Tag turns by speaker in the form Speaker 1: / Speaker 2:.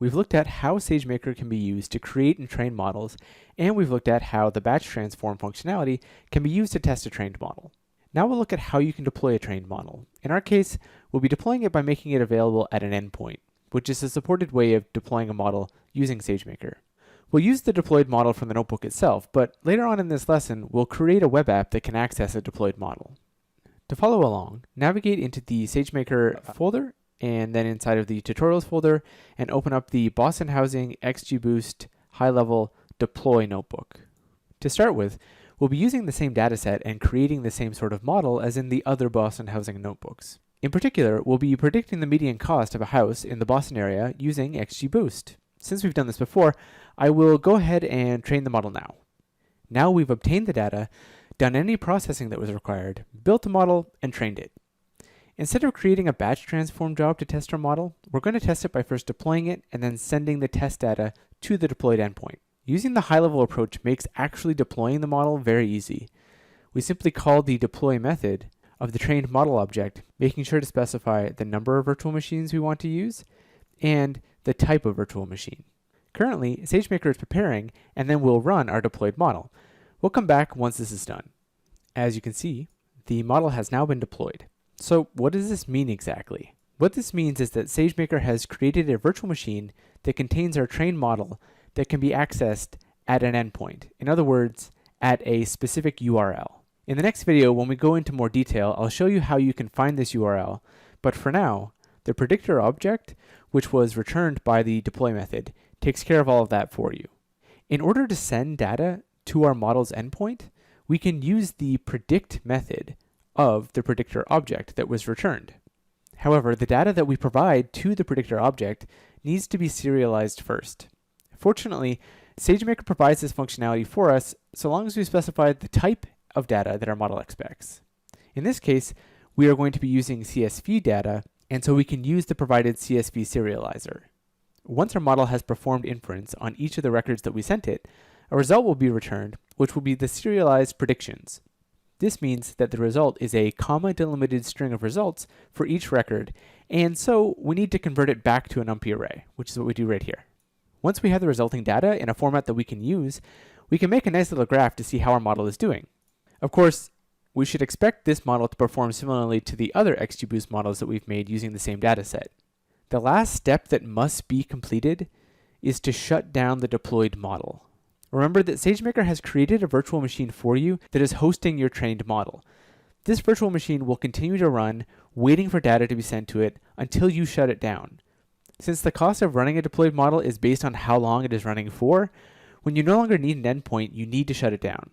Speaker 1: we've looked at how SageMaker can be used to create and train models, and we've looked at how the batch transform functionality can be used to test a trained model. Now we'll look at how you can deploy a trained model. In our case, we'll be deploying it by making it available at an endpoint, which is a supported way of deploying a model using SageMaker. We'll use the deployed model from the notebook itself, but later on in this lesson, we'll create a web app that can access a deployed model. To follow along, navigate into the SageMaker folder, and then inside of the tutorials folder, and open up the Boston Housing XGBoost high-level deploy notebook. To start with, we'll be using the same dataset and creating the same sort of model as in the other Boston Housing notebooks. In particular, we'll be predicting the median cost of a house in the Boston area using XGBoost. Since we've done this before, I will go ahead and train the model now. Now we've obtained the data, done any processing that was required, built the model, and trained it. Instead of creating a batch transform job to test our model, we're going to test it by first deploying it and then sending the test data to the deployed endpoint. Using the high-level approach makes actually deploying the model very easy. We simply call the deploy method of the trained model object, making sure to specify the number of virtual machines we want to use and the type of virtual machine. Currently, SageMaker is preparing, and then we'll run our deployed model. We'll come back once this is done. As you can see, the model has now been deployed. So what does this mean exactly? What this means is that SageMaker has created a virtual machine that contains our trained model that can be accessed at an endpoint. In other words, at a specific URL. In the next video, when we go into more detail, I'll show you how you can find this URL. But for now, the predictor object, which was returned by the deploy method, takes care of all of that for you. In order to send data to our model's endpoint, we can use the predict method of the predictor object that was returned. However, the data that we provide to the predictor object needs to be serialized first. Fortunately, SageMaker provides this functionality for us so long as we specify the type of data that our model expects. In this case, we are going to be using CSV data, and so we can use the provided CSV serializer. Once our model has performed inference on each of the records that we sent it, a result will be returned, which will be the serialized predictions. This means that the result is a comma-delimited string of results for each record, and so we need to convert it back to a NumPy array, which is what we do right here. Once we have the resulting data in a format that we can use, we can make a nice little graph to see how our model is doing. Of course, we should expect this model to perform similarly to the other XGBoost models that we've made using the same dataset. The last step that must be completed is to shut down the deployed model. Remember that SageMaker has created a virtual machine for you that is hosting your trained model. This virtual machine will continue to run, waiting for data to be sent to it until you shut it down. Since the cost of running a deployed model is based on how long it is running for, when you no longer need an endpoint, you need to shut it down.